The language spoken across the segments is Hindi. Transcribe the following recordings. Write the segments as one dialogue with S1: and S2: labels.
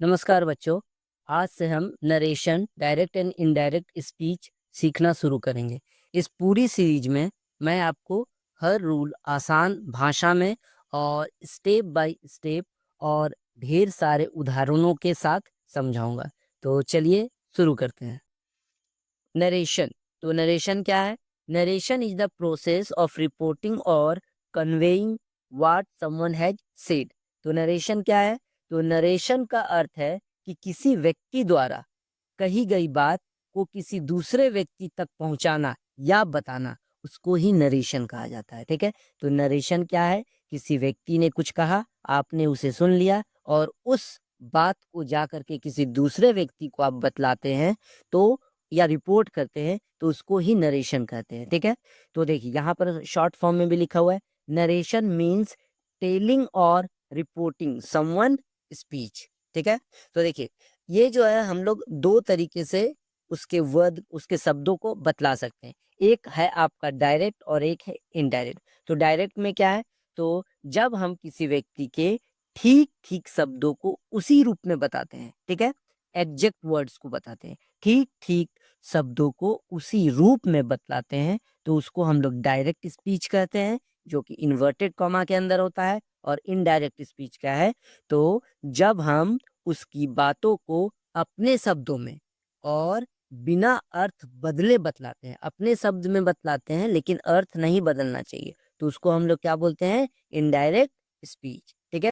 S1: नमस्कार बच्चों। आज से हम narration, direct and indirect speech सीखना शुरू करेंगे। इस पूरी सीरीज में मैं आपको हर रूल आसान भाषा में और स्टेप बाय स्टेप और ढेर सारे उदाहरणों के साथ समझाऊंगा। तो चलिए शुरू करते हैं। नरेशन। तो नरेशन क्या है? Narration is the process of reporting और conveying what someone has said. तो नरेशन क्या है? तो नरेशन का अर्थ है कि किसी व्यक्ति द्वारा कही गई बात को किसी दूसरे व्यक्ति तक पहुंचाना या बताना, उसको ही नरेशन कहा जाता है। ठीक है। तो नरेशन क्या है? किसी व्यक्ति ने कुछ कहा, आपने उसे सुन लिया और उस बात को जा करके किसी दूसरे व्यक्ति को आप बतलाते हैं तो या रिपोर्ट करते हैं, तो उसको ही नरेशन कहते हैं। ठीक है। तो देखिए यहाँ पर शॉर्ट फॉर्म में भी लिखा हुआ है, नरेशन मीन्स टेलिंग और रिपोर्टिंग समवन स्पीच। ठीक है। तो देखिए ये जो है हम लोग दो तरीके से उसके वर्ड, उसके शब्दों को बतला सकते हैं। एक है आपका डायरेक्ट और एक है इनडायरेक्ट। तो डायरेक्ट में क्या है? तो जब हम किसी व्यक्ति के ठीक ठीक शब्दों को उसी रूप में बताते हैं, ठीक है, एग्जैक्ट वर्ड्स को बताते हैं, ठीक ठीक शब्दों को उसी रूप में बतलाते हैं, तो उसको हम लोग डायरेक्ट स्पीच कहते हैं, जो कि इन्वर्टेड कॉमा के अंदर होता है। और इनडायरेक्ट स्पीच क्या है? तो जब हम उसकी बातों को अपने शब्दों में और बिना अर्थ बदले बतलाते हैं, अपने शब्द में बतलाते हैं लेकिन अर्थ नहीं बदलना चाहिए, तो उसको हम लोग क्या बोलते हैं? Indirect speech. ठीक है।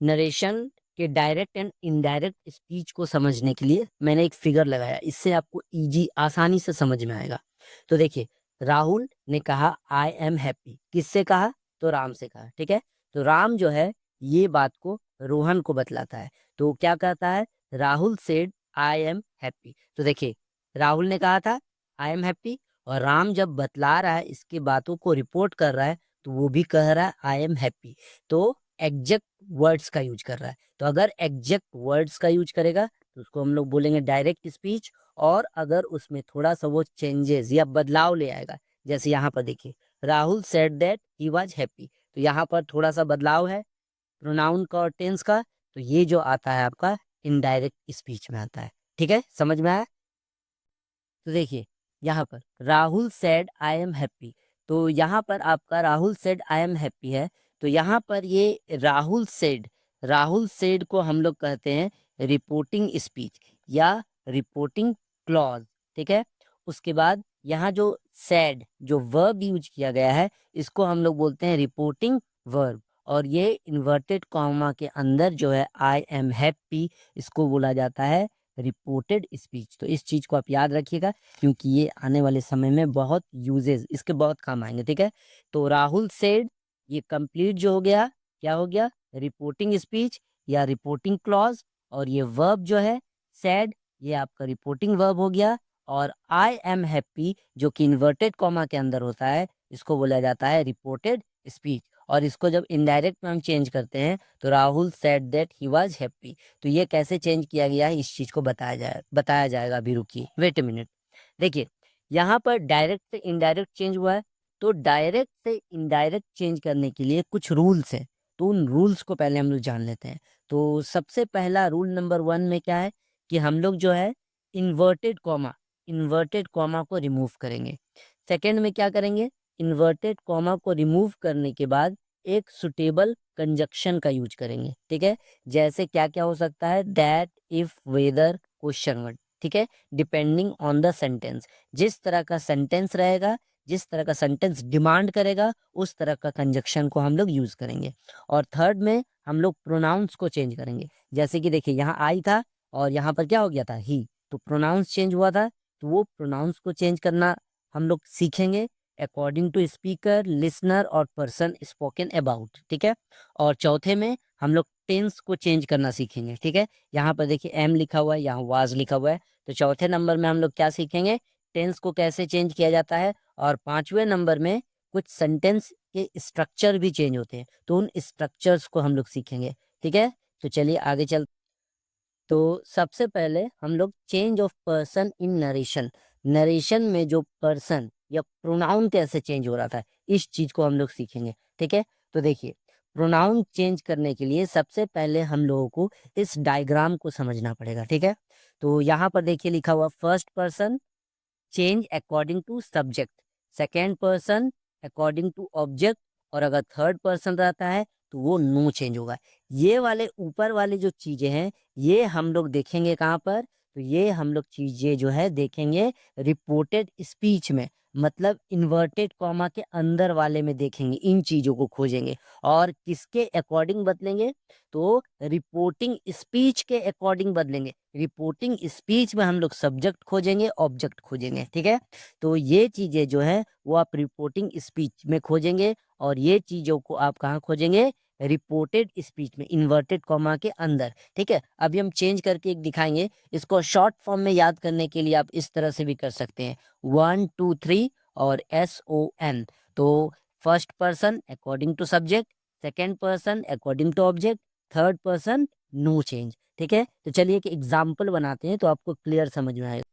S1: नरेशन के डायरेक्ट एंड इनडायरेक्ट स्पीच को समझने के लिए मैंने एक फिगर लगाया, इससे आपको इजी आसानी से समझ में आएगा। तो देखिए, राहुल ने कहा आई एम हैप्पी। किससे कहा? तो राम से कहा। ठीक है। तो राम जो है ये बात को रोहन को बतलाता है, तो क्या कहता है? Rahul said I am happy. तो देखिए, राहुल ने कहा था आई एम हैप्पी, और राम जब बतला रहा है, इसकी बातों को रिपोर्ट कर रहा है, तो वो भी कह रहा है आई एम हैप्पी। तो एग्जैक्ट वर्ड्स का यूज कर रहा है। तो अगर एग्जैक्ट वर्ड्स का यूज करेगा तो उसको हम लोग बोलेंगे डायरेक्ट स्पीच। और अगर उसमें थोड़ा सा वो चेंजेस या बदलाव ले आएगा, जैसे यहाँ पर देखिए, Rahul said that he was happy, तो यहाँ पर थोड़ा सा बदलाव है प्रोनाउन का और टेंस का, तो ये जो आता है आपका इनडायरेक्ट स्पीच में आता है। ठीक है, समझ में आया? तो देखिए यहाँ पर Rahul said I am happy, तो यहाँ पर आपका Rahul said I am happy है। तो यहाँ पर ये राहुल सेड को हम लोग कहते हैं रिपोर्टिंग स्पीच या रिपोर्टिंग क्लॉज। ठीक है। उसके बाद यहाँ जो सेड, जो वर्ब यूज किया गया है, इसको हम लोग बोलते हैं रिपोर्टिंग वर्ब। और ये इन्वर्टेड कॉमा के अंदर जो है आई एम हैप्पी, इसको बोला जाता है रिपोर्टेड स्पीच। तो इस चीज को आप याद रखिएगा, क्योंकि ये आने वाले समय में बहुत यूजेस, इसके बहुत काम आएंगे। ठीक है। तो राहुल सेड, ये कंप्लीट जो हो गया, क्या हो गया? रिपोर्टिंग स्पीच या रिपोर्टिंग क्लॉज। और ये वर्ब जो है सेड, ये आपका रिपोर्टिंग वर्ब हो गया। और आई एम हैप्पी जो कि इन्वर्टेड कॉमा के अंदर होता है, इसको बोला जाता है रिपोर्टेड स्पीच। और इसको जब इनडायरेक्ट में हम चेंज करते हैं, तो Rahul said that he was happy. तो ये कैसे चेंज किया गया है, इस चीज को बताया जाएगा। अभी रुकिए, वेट ए मिनट। देखिए यहाँ पर डायरेक्ट से इनडायरेक्ट चेंज हुआ है, तो डायरेक्ट से इनडायरेक्ट चेंज करने के लिए कुछ रूल्स हैं, तो उन रूल्स को पहले हम लोग जान लेते हैं। तो सबसे पहला रूल नंबर 1 में क्या है कि हम लोग जो है इन्वर्टेड कॉमा को रिमूव करेंगे। सेकंड में क्या करेंगे? इन्वर्टेड कॉमा को रिमूव करने के बाद एक सुटेबल कंजक्शन का यूज करेंगे। ठीक है। जैसे क्या क्या हो सकता है? That, if, whether, question word. ठीक है। डिपेंडिंग ऑन द सेंटेंस, जिस तरह का सेंटेंस रहेगा, जिस तरह का सेंटेंस डिमांड करेगा, उस तरह का कंजक्शन को हम लोग यूज करेंगे। और थर्ड में हम लोग प्रोनाउंस को चेंज करेंगे। जैसे कि देखिए यहाँ आई था और यहाँ पर क्या हो गया था? ही। तो प्रोनाउंस चेंज हुआ था, तो वो प्रोनाउंस को चेंज करना हम लोग सीखेंगे अकॉर्डिंग टू स्पीकर, लिसनर और पर्सन स्पोकन अबाउट। ठीक है। और चौथे में हम लोग टेंस को चेंज करना सीखेंगे। ठीक है। यहाँ पर देखिए एम लिखा हुआ है, यहाँ वाज लिखा हुआ है, तो चौथे नंबर में हम लोग क्या सीखेंगे? टेंस को कैसे चेंज किया जाता है। और पांचवें नंबर में कुछ सेंटेंस के स्ट्रक्चर भी चेंज होते हैं, तो उन स्ट्रक्चर्स को हम लोग सीखेंगे। ठीक है। तो चलिए आगे चल। तो सबसे पहले हम लोग change of person in narration, narration में जो पर्सन या प्रोनाउन कैसे चेंज हो रहा था, इस चीज को हम लोग सीखेंगे। ठीक है। तो देखिए, प्रोनाउन चेंज करने के लिए सबसे पहले हम लोगों को इस डायग्राम को समझना पड़ेगा, ठीक है। तो यहाँ पर देखिए लिखा हुआ first person change according to subject, second person according to object, और अगर थर्ड पर्सन रहता है तो वो नो चेंज होगा। ये वाले ऊपर वाले जो चीजें हैं ये हम लोग देखेंगे कहाँ पर, तो ये हम लोग चीजें जो है देखेंगे रिपोर्टेड स्पीच में, मतलब इन्वर्टेड कॉमा के अंदर वाले में देखेंगे, इन चीजों को खोजेंगे। और किसके अकॉर्डिंग बदलेंगे, तो रिपोर्टिंग स्पीच के अकॉर्डिंग बदलेंगे। रिपोर्टिंग स्पीच में हम लोग सब्जेक्ट खोजेंगे, ऑब्जेक्ट खोजेंगे, ठीक है। तो ये चीजें जो है वो आप रिपोर्टिंग स्पीच में खोजेंगे, और ये चीजों को आप कहाँ खोजेंगे, रिपोर्टेड स्पीच में, इन्वर्टेड कॉमा के अंदर, ठीक है। अभी हम चेंज करके एक दिखाएंगे। इसको शॉर्ट फॉर्म में याद करने के लिए आप इस तरह से भी कर सकते हैं, 1 2 3 और SON। तो first person according to subject, second person according to object, third person no change, ठीक है। तो चलिए एक एग्जाम्पल बनाते हैं तो आपको क्लियर समझ में आएगा।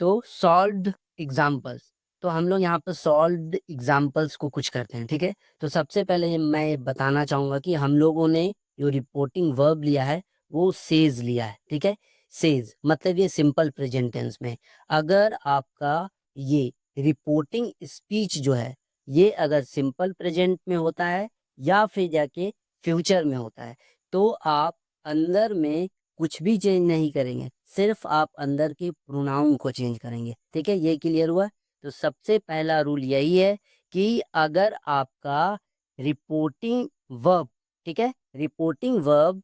S1: तो सॉल्व्ड एग्जाम्पल्स, तो हम लोग यहाँ पर सॉल्व्ड एग्जाम्पल्स को कुछ करते हैं, ठीक है। तो सबसे पहले मैं बताना चाहूंगा कि हम लोगों ने जो रिपोर्टिंग वर्ब लिया है वो सेज लिया है, ठीक है। सेज मतलब ये सिंपल प्रेजेंट टेंस में। अगर आपका ये रिपोर्टिंग स्पीच जो है ये अगर सिंपल प्रेजेंट में होता है या फिर जाके फ्यूचर में होता है, तो आप अंदर में कुछ भी चेंज नहीं करेंगे, सिर्फ आप अंदर के प्रोनाउन को चेंज करेंगे, ठीक है। ये क्लियर हुआ। तो सबसे पहला रूल यही है कि अगर आपका रिपोर्टिंग वर्ब, ठीक है, रिपोर्टिंग वर्ब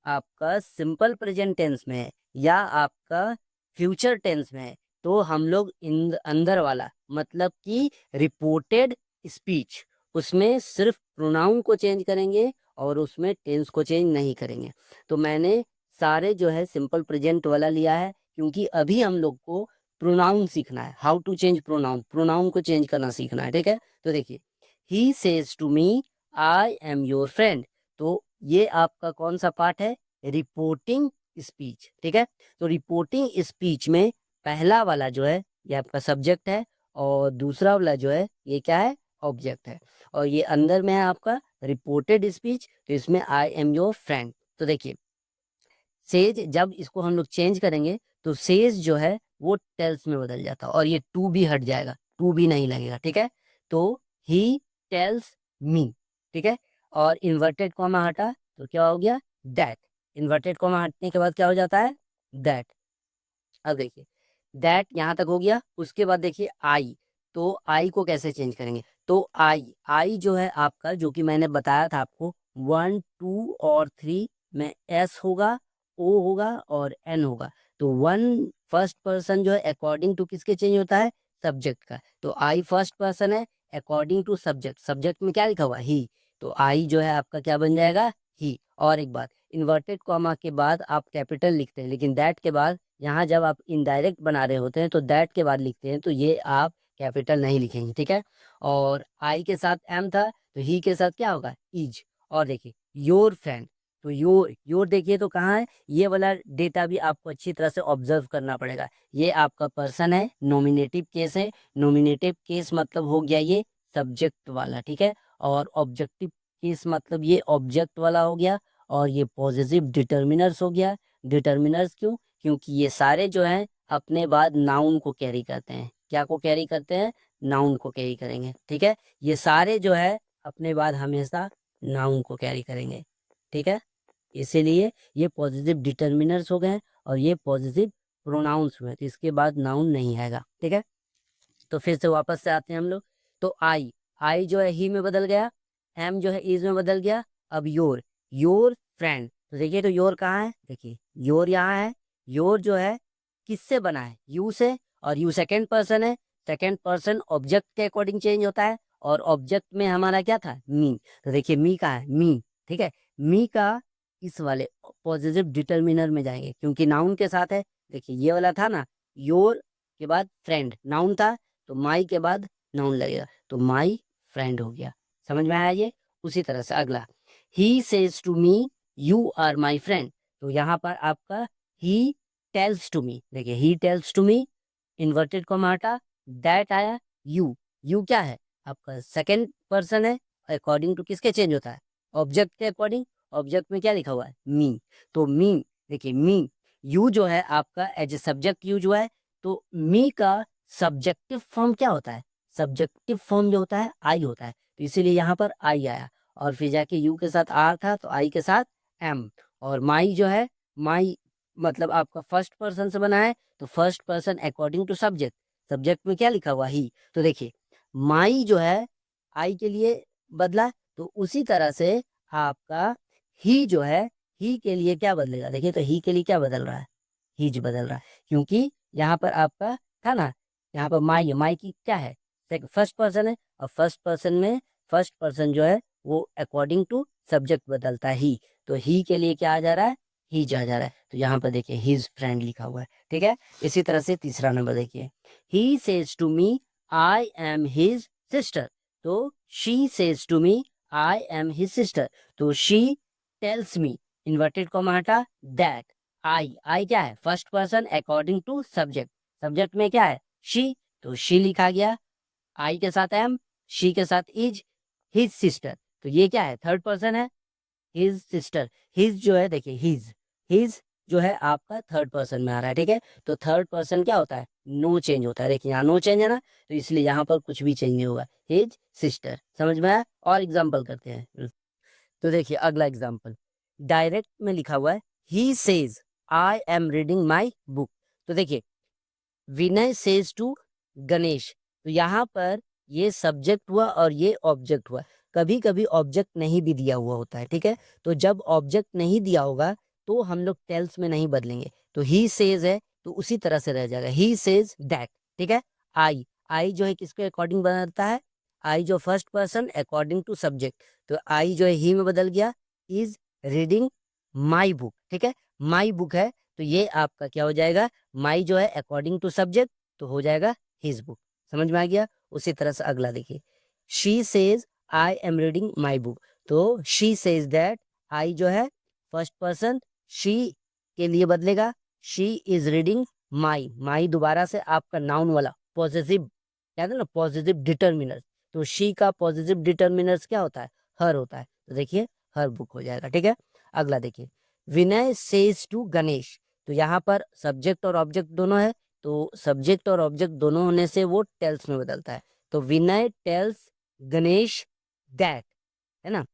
S1: आपका सिंपल प्रेजेंट टेंस में है या आपका फ्यूचर टेंस में है, तो हम लोग इन अंदर वाला मतलब कि रिपोर्टेड स्पीच, उसमें सिर्फ प्रोनाउन को चेंज करेंगे और उसमें टेंस को चेंज नहीं करेंगे। तो मैंने सारे जो है सिंपल प्रेजेंट वाला लिया है, क्योंकि अभी हम लोग को प्रोनाउन सीखना है, how to change pronoun, pronoun को चेंज करना सीखना है, ठीक है। तो देखिए, he says to me I am your friend, तो ये आपका कौन सा पार्ट है, रिपोर्टिंग स्पीच, ठीक है। तो रिपोर्टिंग स्पीच में पहला वाला जो है ये आपका सब्जेक्ट है, और दूसरा वाला जो है ये क्या है, ऑब्जेक्ट है, और ये अंदर में है आपका रिपोर्टेड स्पीच, तो इसमें आई एम योर फ्रेंड। तो देखिए, सेज जब इसको हम लोग चेंज करेंगे तो सेज जो है वो टेल्स में बदल जाता है, और ये टू भी हट जाएगा, टू भी नहीं लगेगा, ठीक है। तो ही टेल्स मी, ठीक है। और इन्वर्टेड कॉमा हटा तो क्या हो गया, दैट। इन्वर्टेड कॉमा हटने के बाद क्या हो जाता है, दैट। अब देखिए, दैट यहाँ तक हो गया। उसके बाद देखिए आई, तो आई को कैसे चेंज करेंगे, तो आई, आई जो है आपका, जो कि मैंने बताया था आपको, 1 2 और 3 में एस होगा, ओ होगा और एन होगा। तो वन फर्स्ट पर्सन जो है अकॉर्डिंग टू किसके चेंज होता है, सब्जेक्ट का। तो आई फर्स्ट पर्सन है अकॉर्डिंग टू सब्जेक्ट, सब्जेक्ट में क्या लिखा हुआ, ही, तो आई जो है आपका क्या बन जाएगा, ही। और एक बात, इन्वर्टेड कॉमा के बाद आप कैपिटल लिखते हैं, लेकिन दैट के बाद यहाँ जब आप इनडायरेक्ट बना रहे होते हैं तो दैट के बाद लिखते हैं, तो ये आप कैपिटल नहीं लिखेंगे, ठीक है। और आई के साथ एम था, तो ही के साथ क्या होगा, इज। और देखिए योर फ्रेंड, तो योर देखिए तो कहाँ है, ये वाला डेटा भी आपको अच्छी तरह से ऑब्जर्व करना पड़ेगा। ये आपका पर्सन है, नॉमिनेटिव केस है, नॉमिनेटिव केस मतलब हो गया ये सब्जेक्ट वाला, ठीक है। और ऑब्जेक्टिव केस मतलब ये ऑब्जेक्ट वाला हो गया, और ये पॉजिटिव डिटर्मिनर्स हो गया। डिटर्मिनर्स क्यों, क्योंकि ये सारे जो हैं अपने बाद नाउन को कैरी करते हैं। क्या को कैरी करते हैं, नाउन को कैरी करेंगे, ठीक है। ये सारे जो है अपने बाद हमेशा नाउन को कैरी करेंगे, ठीक है। इसीलिए ये पॉजिटिव डिटर्मिनर्स हो गए और ये पॉजिटिव प्रोनाउंस हुए, तो इसके बाद नाउन नहीं आएगा, ठीक है। तो फिर से वापस से आते हैं हम लोग। तो आई, आई जो है ही में बदल गया, एम जो है इज में बदल गया। अब योर फ्रेंड, तो देखिए तो योर कहाँ है, देखिए योर यहाँ है। योर जो है किससे बना है, यू से, और यू सेकेंड पर्सन है। सेकेंड पर्सन ऑब्जेक्ट के अकॉर्डिंग चेंज होता है, और ऑब्जेक्ट में हमारा क्या था, मी। तो देखिए मी कहाँ है, मी, ठीक है। मी का इस वाले पॉजिटिव डिटर्मिनर में जाएंगे, क्योंकि नाउन के साथ है। देखिए ये वाला था ना, योर के बाद फ्रेंड नाउन था, तो माई के बाद नाउन लगेगा, तो माई फ्रेंड हो गया। समझ में आया ये। उसी तरह से अगला, he says to me you are my friend, तो यहाँ पर आपका ही टेल्स टू मी, देखिए he tells to me, inverted comma हटा, दैट आया। यू, यू क्या है आपका सेकेंड पर्सन है, अकॉर्डिंग टू किसके चेंज होता है, ऑब्जेक्ट के अकॉर्डिंग, ऑब्जेक्ट में क्या लिखा हुआ है, मी। तो मी, देखिए मी, यू जो है आपका एज ए सब्जेक्ट यूज हुआ है, तो मी का सब्जेक्टिव फॉर्म क्या होता है, सब्जेक्टिव फॉर्म जो होता है आई होता है, तो इसीलिए यहाँ पर आई आया, और फिर जाके यू के साथ आर था तो आई के साथ एम, और माई जो है, माई मतलब आपका फर्स्ट पर्सन से बना है, तो first person according to subject, subject में क्या लिखा हुआ, ही। तो देखिए माई जो है आई के लिए बदला, तो उसी तरह से आपका ही जो है, ही के लिए क्या बदलेगा, देखिए तो ही के लिए क्या बदल रहा है, हीज बदल रहा है, क्योंकि यहाँ पर आपका था ना, यहाँ पर माई है, माई की क्या है, फर्स्ट पर्सन है, और फर्स्ट पर्सन में फर्स्ट पर्सन जो है वो अकॉर्डिंग टू सब्जेक्ट बदलता है, ही। तो ही के लिए क्या आ जा रहा है, ही जा रहा है, तो यहाँ पर देखिए हिज फ्रेंड लिखा हुआ है, ठीक है। इसी तरह से तीसरा नंबर देखिए, he says to me I am his sister, तो she says to me I am his sister, तो she tells me, inverted comma हटा, दैट आई क्या है, first person according to subject, subject में क्या है, शी, तो शी लिखा गया, आई के साथ एम, शी के साथ इज, हिज सिस्टर, तो ये क्या है, थर्ड पर्सन है, हिज सिस्टर, हिज जो है देखिए हिज जो है आपका थर्ड पर्सन में आ रहा है, ठीक है। तो थर्ड पर्सन क्या होता है, नो चेंज होता है, देखिए यहाँ नो चेंज है ना, तो इसलिए यहाँ पर कुछ भी चेंज नहीं होगा, हिज सिस्टर, समझ में आया। और एग्जाम्पल करते हैं, तो देखिए अगला एग्जाम्पल, डायरेक्ट में लिखा हुआ है, he says I am reading my book, तो देखिए विनय सेज टू गणेश, तो यहाँ पर ये सब्जेक्ट हुआ और ये ऑब्जेक्ट हुआ, कभी कभी ऑब्जेक्ट नहीं भी दिया हुआ होता है, ठीक है। तो जब ऑब्जेक्ट नहीं दिया होगा तो हम लोग टेल्स में नहीं बदलेंगे, तो ही सेज है तो उसी तरह से रह जाएगा, ही सेज दैट, ठीक है। आई जो है किसके अकॉर्डिंग बनता है, आई जो first person according to subject, तो आई जो है ही में बदल गया, इज रीडिंग माई बुक, ठीक है। माई बुक है तो ये आपका क्या हो जाएगा, माई जो है अकॉर्डिंग टू सब्जेक्ट, तो हो जाएगा हिज बुक, समझ में आ गया। उसी तरह से अगला देखिए, she says I am reading my book, तो शी सेज दैट, आई जो है फर्स्ट पर्सन, शी के लिए बदलेगा, शी इज रीडिंग माई, माई दोबारा से आपका नाउन वाला पॉजिटिव, क्या है ना, पॉजिटिव डिटर्मिनर, तो शी का पॉजिटिव डिटर्मिनर्स क्या होता है, हर होता है, तो देखिए हर बुक हो जाएगा, ठीक है। अगला देखिए, विनय सेज टू गणेश, तो यहाँ पर सब्जेक्ट और ऑब्जेक्ट दोनों है, तो सब्जेक्ट और ऑब्जेक्ट दोनों होने से वो टेल्स में बदलता है, तो विनय टेल्स गणेश दैट, है ना।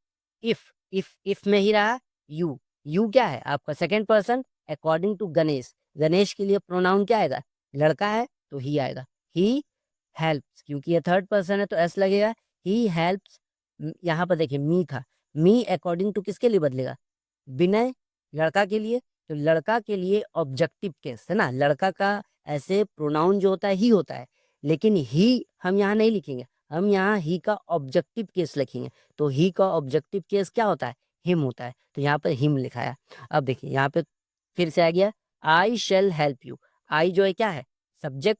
S1: इफ में ही रहा यू, यू क्या है आपका second person according to Ganesh, Ganesh के लिए प्रोनाउन क्या आएगा, लड़का है तो ही आएगा, ही हेल्प्स, क्योंकि ये थर्ड पर्सन है तो एस लगेगा, ही हेल्प्स, यहाँ पर देखिए मी था, मी अकॉर्डिंग टू किसके लिए बदलेगा, विनय लड़का के लिए, तो लड़का के लिए ऑब्जेक्टिव केस है ना, लड़का का ऐसे प्रोनाउन जो होता है ही होता है, लेकिन ही हम यहाँ नहीं लिखेंगे, हम यहाँ ही का ऑब्जेक्टिव केस लिखेंगे, तो ही का ऑब्जेक्टिव केस क्या होता है, हिम होता है, तो यहाँ पर हिम लिखा है। अब देखिए यहाँ पे फिर से आ गया, आई शेल हेल्प यू, आई जो है क्या है, सब्जेक्ट,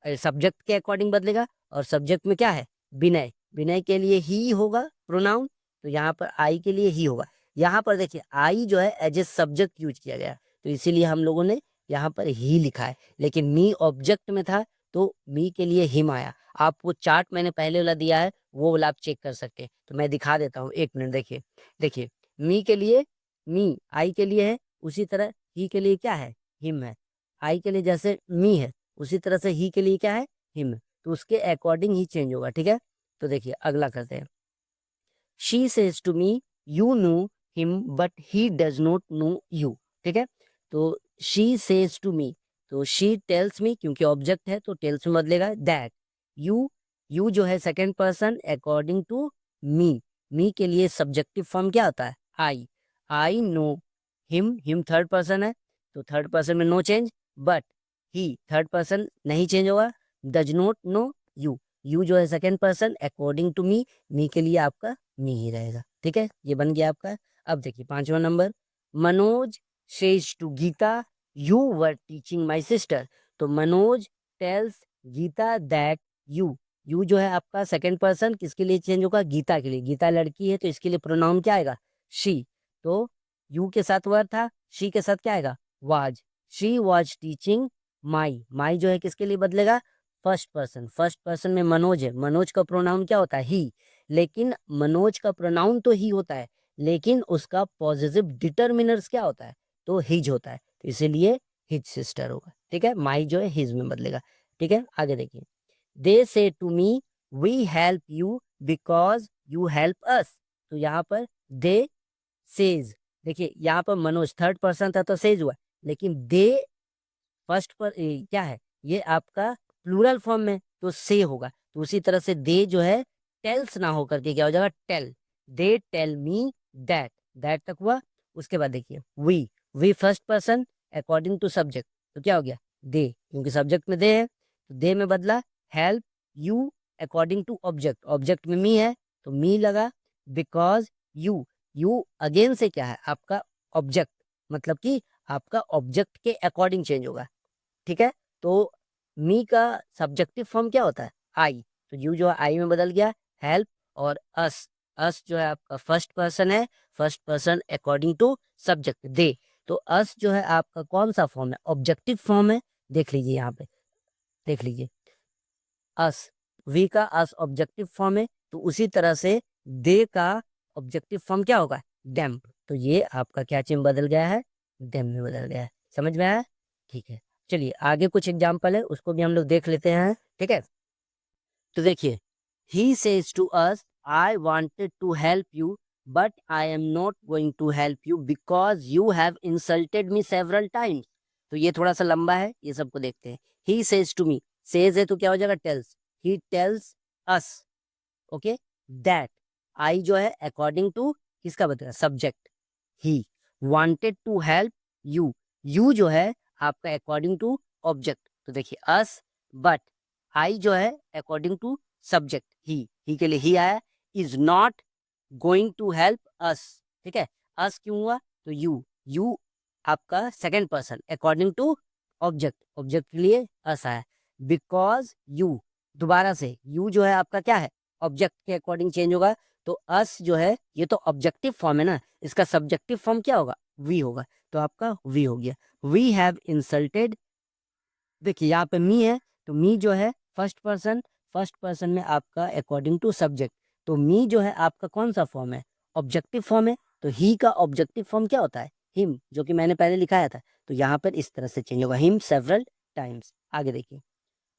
S1: सब्जेक्ट के अकॉर्डिंग बदलेगा, और सब्जेक्ट में क्या है, विनय, विनय के लिए ही होगा प्रोनाउन, तो यहाँ पर आई के लिए ही होगा। यहाँ पर देखिए आई जो है एज ए सब्जेक्ट यूज किया गया, तो इसीलिए हम लोगों ने यहाँ पर ही लिखा है, लेकिन मी ऑब्जेक्ट में था तो मी के लिए हिम आया। आप वो चार्ट मैंने पहले वाला दिया है वो वाला आप चेक कर सकते हैं, तो मैं दिखा देता हूँ, एक मिनट देखिए, देखिए मी के लिए, मी आई के लिए है, उसी तरह ही के लिए क्या है, हिम है, आई के लिए जैसे मी है उसी तरह से ही के लिए क्या है, हिम है, तो उसके अकॉर्डिंग ही चेंज होगा, ठीक है। तो देखिए अगला करते हैं, she says to me you know him but he does not know you, ठीक है। तो शी सेज टू मी, तो शी टेल्स मी, क्योंकि ऑब्जेक्ट है तो टेल्स में बदलेगा, दैट यू, यू जो है second person according to me, me के लिए सब्जेक्टिव फॉर्म क्या होता है, I know him third person है तो थर्ड पर्सन में no change, but he third person नहीं चेंज होगा, does not know you, you जो है second person according to me के लिए आपका मी ही रहेगा, ठीक है, ये बन गया आपका। अब देखिए पांचवा number, Manoj says to Gita you were teaching my sister, तो Manoj tells Gita that you जो है आपका सेकंड पर्सन किसके लिए चेंज होगा, गीता के लिए, गीता लड़की है तो इसके लिए प्रोनाउन क्या आएगा, शी, तो यू के साथ वर था, शी के साथ क्या आएगा, वाज, शी वाज टीचिंग माई जो है किसके लिए बदलेगा, फर्स्ट पर्सन, फर्स्ट पर्सन में मनोज है, मनोज का प्रोनाउन क्या होता है, ही, लेकिन मनोज का प्रोनाउन तो ही होता है, लेकिन उसका पॉजिटिव डिटर्मिनर्स क्या होता है, तो हिज होता है, तो इसीलिए हिज सिस्टर होगा। ठीक है, माई जो है हिज में बदलेगा। ठीक है, आगे देखिए, they say to me we help you because you help us. तो यहाँ पर दे सेज, देखिए यहाँ पर मनोज थर्ड पर्सन था तो सेज हुआ, लेकिन दे फर्स्ट पर क्या है, ये आपका प्लूरल फॉर्म में तो से होगा। तो उसी तरह से दे जो है टेल्स ना होकर के क्या हो जाएगा, tell. They tell me that, that तक हुआ। उसके बाद देखिए we first person according to subject, तो क्या हो गया दे, क्योंकि सब्जेक्ट में दे है तो दे में बदला। Help you according to object, object में मी है तो मी लगा। बिकॉज यू अगेन से क्या है आपका ऑब्जेक्ट, मतलब कि आपका ऑब्जेक्ट के अकॉर्डिंग चेंज होगा। ठीक है, तो मी का सब्जेक्टिव फॉर्म क्या होता है, आई, तो यू जो है आई में बदल गया। हेल्प और अस जो है आपका फर्स्ट पर्सन है, first person according to subject दे, तो अस जो है आपका कौन सा फॉर्म है, ऑब्जेक्टिव फॉर्म है। देख लीजिए यहाँ पे, देख लीजिए अस, वी का अस ऑब्जेक्टिव फॉर्म है, तो उसी तरह से दे का ऑब्जेक्टिव फॉर्म क्या होगा, डेम। तो ये आपका क्या चिन्ह बदल गया है, डेम में बदल गया है। समझ में आया? ठीक है, चलिए आगे कुछ एग्जाम्पल है उसको भी हम लोग देख लेते हैं। ठीक है, तो देखिए, he says to us I wanted to help you but I am not going to help you because you have insulted me several times. तो ये थोड़ा सा लंबा है, ये सबको देखते हैं। He says to me, says है तो क्या हो जाएगा tells, he tells us, okay, that, I जो है अकॉर्डिंग टू किसका बदला, subject, he wanted to help you, you जो है आपका अकॉर्डिंग टू ऑब्जेक्ट, तो देखिए अस, बट आई जो है अकॉर्डिंग टू सब्जेक्ट, ही के लिए ही आया, is not going to help us. ठीक है, अस क्यों हुआ, तो यू आपका second person according to object, object के लिए अस आया। बिकॉज यू, दोबारा से यू जो है आपका क्या है, ऑब्जेक्ट के अकॉर्डिंग चेंज होगा, तो अस जो है ये तो ऑब्जेक्टिव फॉर्म है ना, इसका सब्जेक्टिव फॉर्म क्या होगा, वी होगा, तो आपका वी हो गया। वी हैव इंसल्टेड, देखिए यहाँ पे मी है तो मी जो है फर्स्ट पर्सन, फर्स्ट पर्सन में आपका अकॉर्डिंग टू सब्जेक्ट, तो मी जो है आपका कौन सा फॉर्म है, ऑब्जेक्टिव फॉर्म है, तो ही का ऑब्जेक्टिव फॉर्म क्या होता है, हिम, जो कि मैंने पहले लिखाया था। तो यहाँ पर इस तरह से चेंज होगा, हिम सेवरल टाइम्स। आगे देखिए,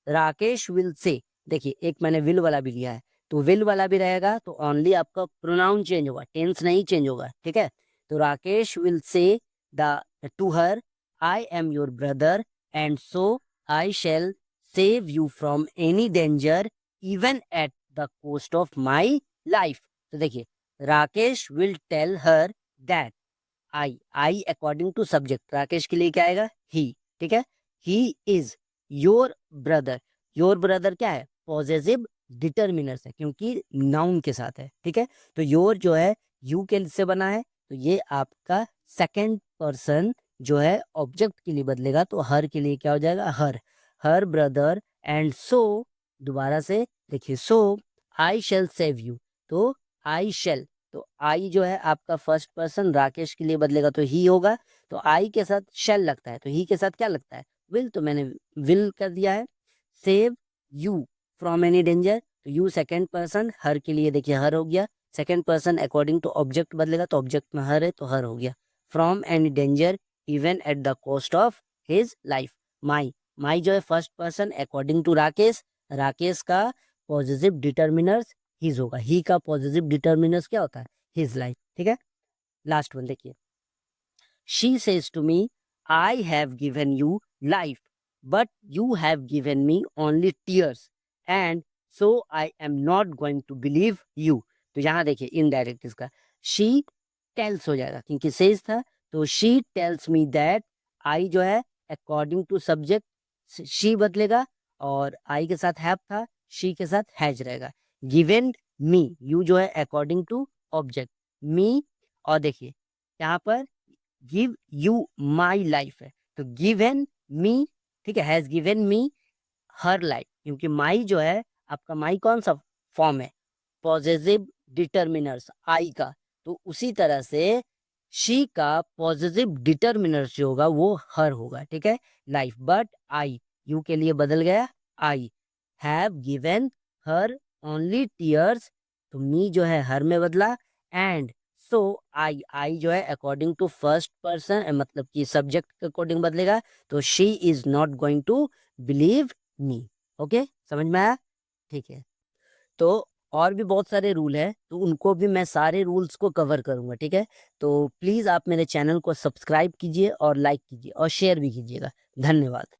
S1: राकेश विल से, देखिए एक मैंने विल वाला भी लिया है, तो विल वाला भी रहेगा तो ओनली आपका प्रोनाउन चेंज होगा, टेंस नहीं चेंज होगा। ठीक है, तो Rakesh will say the to her I am your brother and so I shall save you from any danger even at the cost of my life. तो देखिए, Rakesh will tell her that, I according to subject, Rakesh के लिए क्या आएगा, ही। ठीक है, he is your brother, your brother क्या है, पॉजेसिव डिटर्मिनर्स है क्योंकि नाउन के साथ है। ठीक है, तो योर जो है यू के से बना है, तो ये आपका सेकंड पर्सन जो है ऑब्जेक्ट के लिए बदलेगा, तो हर के लिए क्या हो जाएगा, हर ब्रदर एंड सो, दोबारा से देखिए, सो आई शेल सेव यू, तो आई शेल, तो आई जो है आपका फर्स्ट पर्सन राकेश के लिए बदलेगा तो ही होगा, तो आई के साथ शेल लगता है, तो ही के साथ क्या लगता है, विल, तो मैंने विल कर दिया है। Save you from any danger, तो यू सेकंड पर्सन, हर के लिए देखिए हर हो गया, second person according to object बदलेगा तो ऑब्जेक्ट में हर है तो हर हो गया। From any danger even at the cost of his life, my जो है first person according to Rakesh, Rakesh का पॉजिटिव डिटर्मिनर्स हिज होगा, ही का पॉजिटिव डिटर्मिनर्स क्या होता है, हिज लाइफ। ठीक है, लास्ट वन देखिए, she says to me I have given you life but you have given me only tears and so I am not going to believe you. तो यहाँ देखिए इनडायरेक्ट इसका शी टेल्स हो जाएगा क्योंकि सेज था, तो she tells me that, I जो है अकॉर्डिंग टू सब्जेक्ट शी बदलेगा, और आई के साथ हैव था, शी के साथ हैज रहेगा। गिवन मी, यू जो है अकॉर्डिंग टू ऑब्जेक्ट, मी, और देखिए यहाँ पर गिव यू माई लाइफ है, तो गिवन मी, ठीक है, has given me her life, क्योंकि माई जो है आपका माई कौन सा फॉर्म है, पॉजिटिव डिटर्मिनर्स आई का, तो उसी तरह से शी का पॉजिटिव डिटर्मिनर्स जो होगा वो हर होगा। ठीक है, लाइफ, बट आई यू के लिए बदल गया, आई have given her only tears, तो मी जो है हर में बदला, एंड सो आई जो है अकॉर्डिंग टू फर्स्ट पर्सन, मतलब कि सब्जेक्ट के अकॉर्डिंग बदलेगा, तो she is not going to believe me. Okay, समझ में आया? ठीक है। तो और भी बहुत सारे रूल है, तो उनको भी मैं सारे रूल्स को कवर करूंगा, ठीक है? तो प्लीज आप मेरे चैनल को सब्सक्राइब कीजिए और लाइक कीजिए और शेयर भी कीजिएगा। धन्यवाद।